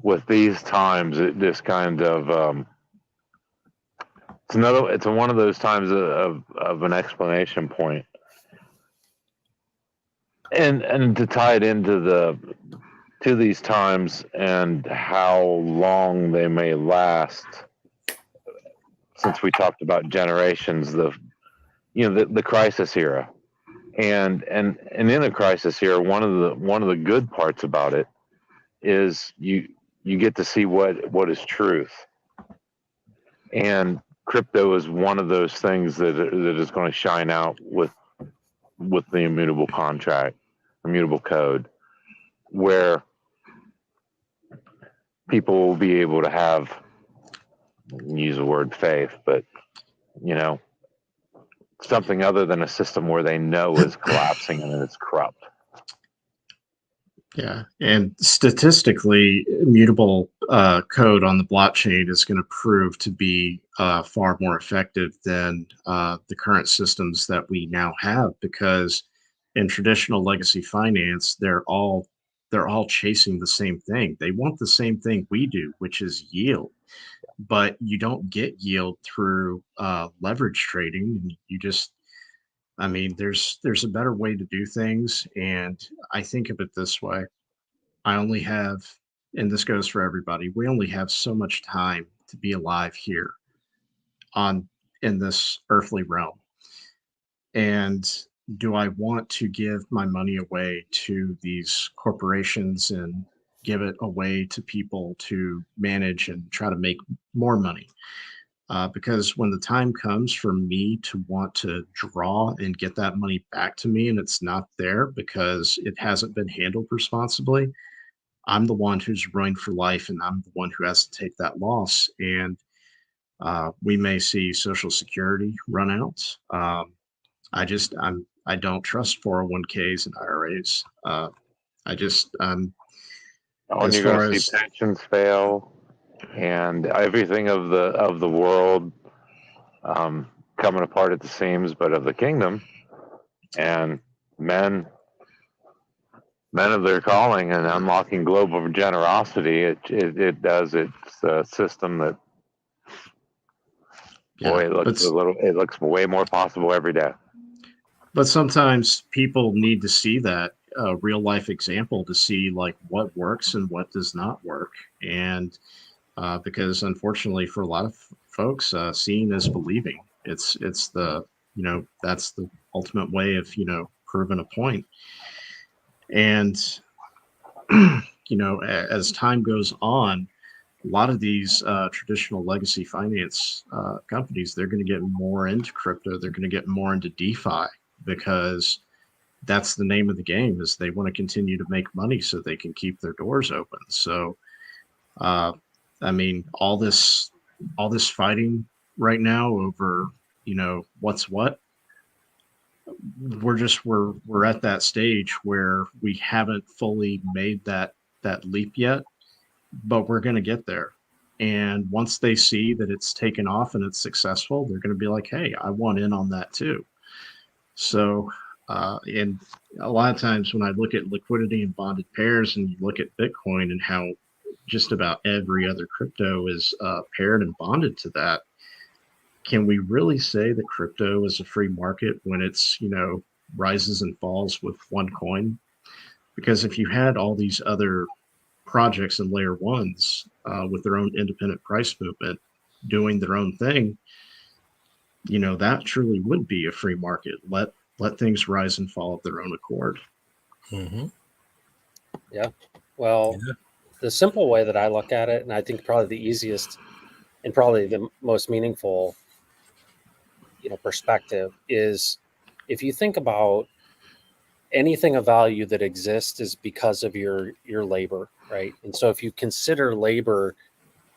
with these times, this kind of it's one of those times of an explanation point. And to tie it into these times and how long they may last, since we talked about generations, the crisis era, and in a crisis era, one of the good parts about it is you get to see what is truth, and crypto is one of those things that is going to shine out with the immutable contract, immutable code, where people will be able to have, use the word faith, but something other than a system where they know is collapsing and it's corrupt. Yeah, and statistically, immutable code on the blockchain is going to prove to be far more effective than the current systems that we now have, because in traditional legacy finance, they're all chasing the same thing. They want the same thing we do, which is yield. But you don't get yield through leverage trading. And you just, I mean, there's a better way to do things, and I think of it this way. I only have, and this goes for everybody, we only have so much time to be alive here on in this earthly realm. And do I want to give my money away to these corporations and give it away to people to manage and try to make more money? Because when the time comes for me to want to draw and get that money back to me and it's not there because it hasn't been handled responsibly, I'm the one who's ruined for life, and I'm the one who has to take that loss. And we may see Social Security run out. I don't trust 401ks and IRAs. Oh, and As you're going far to see as pensions fail and everything of the world coming apart at the seams, but of the kingdom and men of their calling and unlocking global generosity. It does. It's a system that, boy, yeah, it looks way more possible every day. but sometimes people need to see that real life example to see like what works and what does not work. And because unfortunately for a lot of folks, seeing is believing. It's the, that's the ultimate way of proving a point. And as time goes on, a lot of these traditional legacy finance companies, they're going to get more into crypto. They're going to get more into DeFi, because that's the name of the game, is they want to continue to make money so they can keep their doors open. So uh, I mean, all this fighting right now over what's what, we're at that stage where we haven't fully made that leap yet, but we're going to get there. And once they see that it's taken off and it's successful, they're going to be like, hey, I want in on that too. So and a lot of times when I look at liquidity and bonded pairs, and you look at Bitcoin and how just about every other crypto is paired and bonded to that, can we really say that crypto is a free market when it's, rises and falls with one coin? Because if you had all these other projects and layer ones with their own independent price movement doing their own thing, that truly would be a free market. Let things rise and fall of their own accord. Mm-hmm. Yeah. Well, Yeah. the simple way that I look at it, and I think probably the easiest and probably the most meaningful, perspective, is if you think about anything of value that exists is because of your labor, right? And so if you consider labor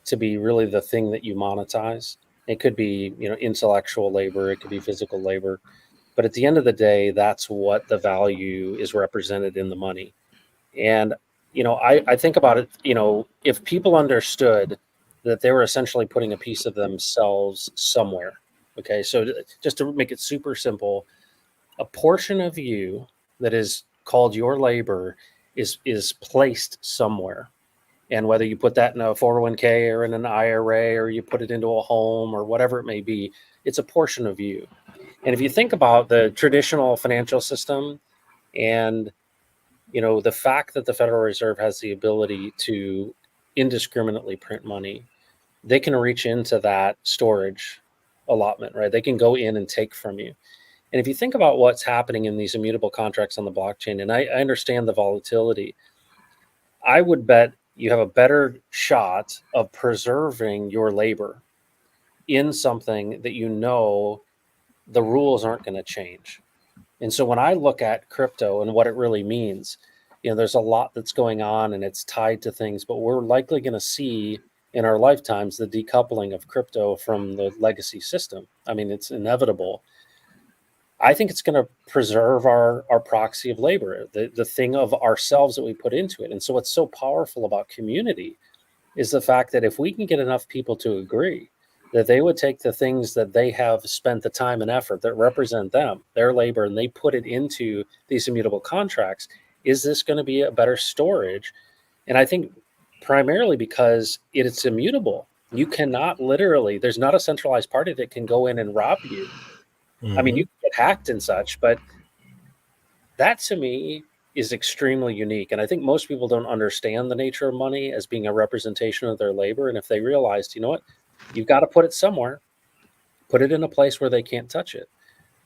to be really the thing that you monetize, it could be, intellectual labor, it could be physical labor, but at the end of the day, that's what the value is represented in the money. And I think about it, if people understood that they were essentially putting a piece of themselves somewhere. Okay, so just to make it super simple, a portion of you that is called your labor is placed somewhere. And whether you put that in a 401k or in an IRA, or you put it into a home or whatever it may be, it's a portion of you. And if you think about the traditional financial system, and the fact that the Federal Reserve has the ability to indiscriminately print money, they can reach into that storage allotment, right? They can go in and take from you. And if you think about what's happening in these immutable contracts on the blockchain, and I understand the volatility, I would bet you have a better shot of preserving your labor in something that the rules aren't going to change. And so when I look at crypto and what it really means, there's a lot that's going on and it's tied to things, but we're likely going to see in our lifetimes the decoupling of crypto from the legacy system. I mean, it's inevitable. I think it's going to preserve our proxy of labor, the thing of ourselves that we put into it. And so what's so powerful about community is the fact that if we can get enough people to agree that they would take the things that they have spent the time and effort that represent them, their labor, and they put it into these immutable contracts, is this going to be a better storage? And I think primarily because it's immutable. You cannot literally, there's not a centralized party that can go in and rob you. I mean, you can get hacked and such, but that to me is extremely unique. And I think most people don't understand the nature of money as being a representation of their labor. And if they realized, you know what, you've got to put it somewhere, put it in a place where they can't touch it.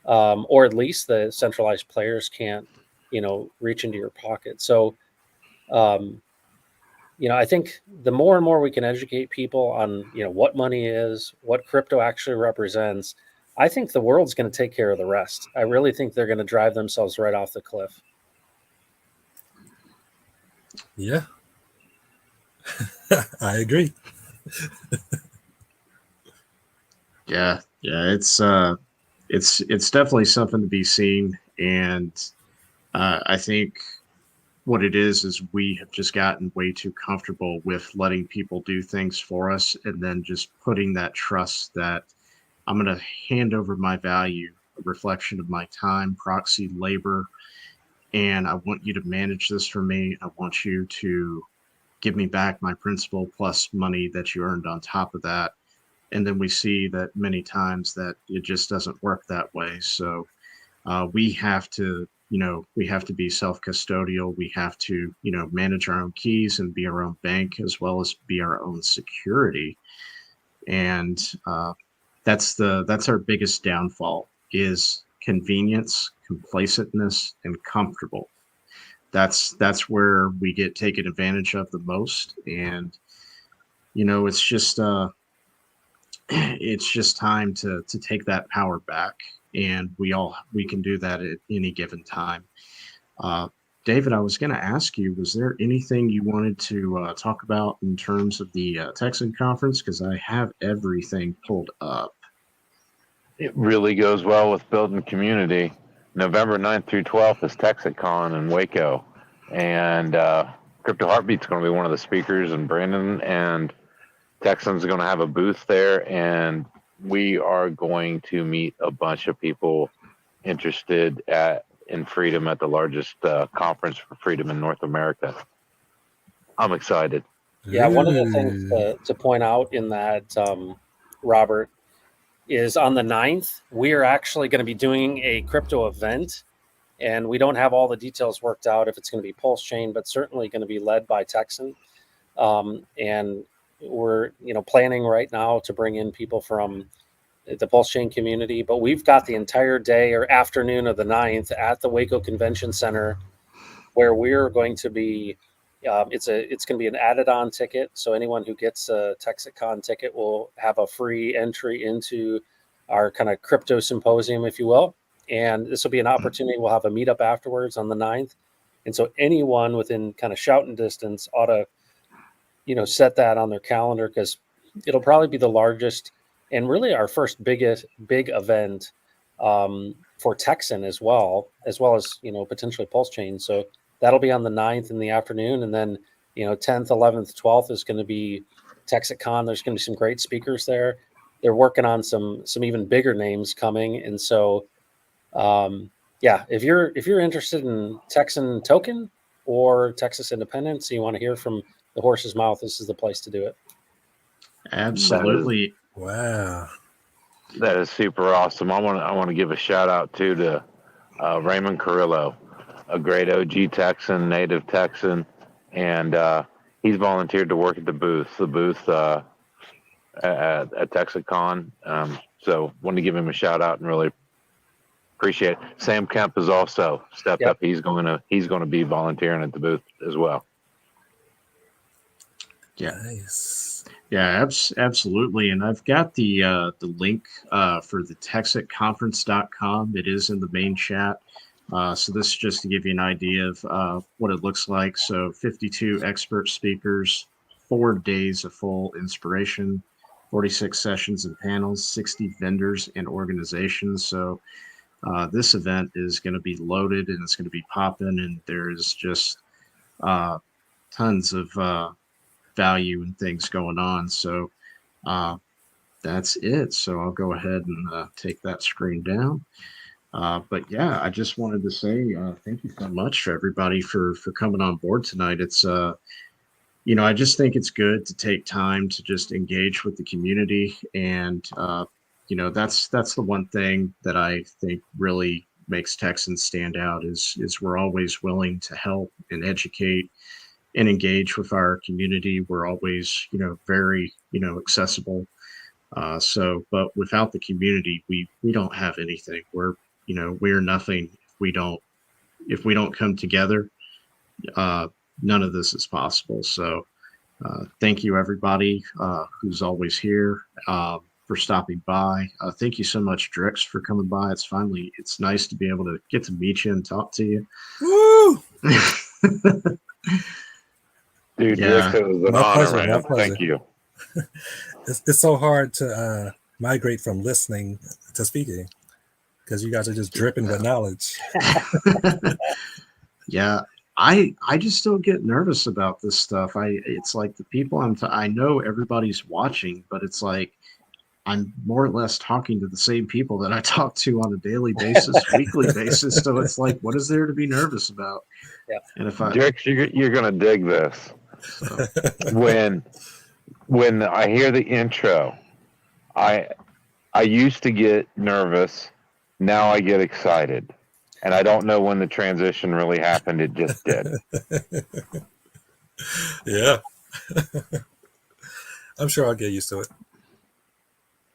Or at least the centralized players can't, reach into your pocket. So, I think the more and more we can educate people on, what money is, what crypto actually represents, I think the world's going to take care of the rest. I really think they're going to drive themselves right off the cliff. Yeah. I agree. Yeah, it's definitely something to be seen, and I think what it is we have just gotten way too comfortable with letting people do things for us, and then just putting that trust that I'm going to hand over my value, a reflection of my time, proxy labor, and I want you to manage this for me. I want you to give me back my principal plus money that you earned on top of that. And then we see that many times that it just doesn't work that way. So we have to, we have to be self-custodial. We have to, manage our own keys and be our own bank, as well as be our own security. And that's our biggest downfall is convenience, complacentness, and comfortable. That's where we get taken advantage of the most. And it's just time to take that power back, and we can do that at any given time. David, I was going to ask you, was there anything you wanted to talk about in terms of the Texan conference? Because I have everything pulled up. It really goes well with building community. November 9th through 12th is TexaCon in Waco, and Crypto Heartbeat's going to be one of the speakers, and Brandon and Texan's going to have a booth there, and we are going to meet a bunch of people interested in freedom at the largest conference for freedom in North America. I'm excited. Yeah, one of the things to point out in that, Robert, is on the 9th, we are actually going to be doing a crypto event, and we don't have all the details worked out if it's going to be Pulse Chain, but certainly going to be led by Texan. And we're planning right now to bring in people from the Pulse Chain community, but we've got the entire day or afternoon of the 9th at the Waco Convention Center, where we're going to be it's going to be an added on ticket, so anyone who gets a TexaCon ticket will have a free entry into our kind of crypto symposium, if you will. And this will be an opportunity. We'll have a meetup afterwards on the 9th, and so anyone within kind of shouting distance ought to set that on their calendar, because it'll probably be the largest and really our first big event for Texan as well as potentially Pulse Chain. So that'll be on the 9th in the afternoon, and then 10th, 11th, 12th is going to be TexaCon. There's going to be some great speakers there. They're working on some even bigger names coming, and so if you're interested in Texan token or Texas independence, you want to hear from the horse's mouth, this is the place to do it. Absolutely. Wow. That is super awesome. I want to give a shout out too to Raymond Carrillo, a great OG Texan, native Texan, and he's volunteered to work at the booth at TexaCon. So wanted to give him a shout out and really appreciate it. Sam Kemp has also stepped up. He's going to be volunteering at the booth as well. Yeah. Nice. Yeah, absolutely. And I've got the link for the texitconference.com. It is in the main chat. So this is just to give you an idea of what it looks like. So 52 expert speakers, 4 days of full inspiration, 46 sessions and panels, 60 vendors and organizations. So This event is going to be loaded and it's going to be popping, and there's just tons of value and things going on. So that's it. So I'll go ahead and take that screen down. But yeah, I just wanted to say thank you so much for everybody for coming on board tonight. It's I just think it's good to take time to just engage with the community, and that's the one thing that I think really makes Texans stand out is we're always willing to help and educate and engage with our community. We're always very accessible. But without the community, we don't have anything. We're nothing if we don't come together. None of this is possible. So thank you, everybody who's always here, for stopping by. Thank you so much, Drix, for coming by. It's nice to be able to get to meet you and talk to you. Woo! Dude, Yeah. Drix, it was an My honor, pleasure, man. my pleasure. Thank you. It's so hard to migrate from listening to speaking because you guys are just dripping with knowledge. Yeah, I just still get nervous about this stuff. It's like the people I know everybody's watching, but it's like I'm more or less talking to the same people that I talk to on a daily basis, weekly basis. So it's like, what is there to be nervous about? Yeah. And if Drix, you're gonna dig this. so, When I hear the intro, I used to get nervous. Now I get excited. And I don't know when the transition really happened. It just did. Yeah. I'm sure I'll get used to it.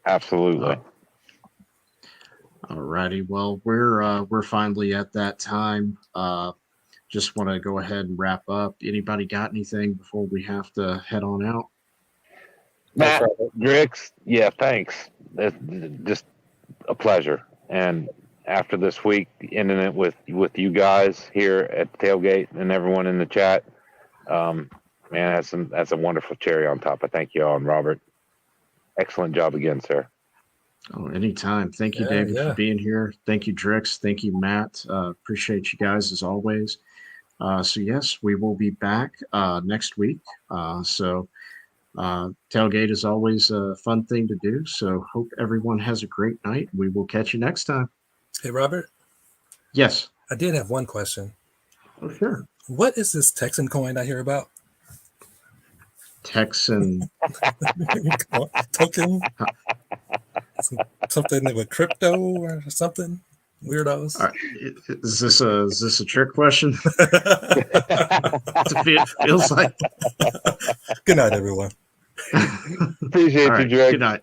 Absolutely. all righty. Well, we're finally at that time. Just want to go ahead and wrap up. Anybody got anything before we have to head on out? Matt, Drix, yeah, thanks. It's just a pleasure. And after this week, ending it with you guys here at the tailgate and everyone in the chat, man, that's a wonderful cherry on top. I thank you all. And Robert, excellent job again, sir. Oh, anytime. Thank you, Yeah, David, yeah. for being here. Thank you, Drix. Thank you, Matt. Appreciate you guys as always. So yes, we will be back next week. Tailgate is always a fun thing to do. So hope everyone has a great night. We will catch you next time. Hey, Robert, Yes. I did have one question. Oh, sure. What is this Texan coin I hear about? Texan. Token? Something with crypto or something? Weirdos. All right. Is this a trick question? It feels like. Good night, everyone. Appreciate All right. you, Drix. Good night.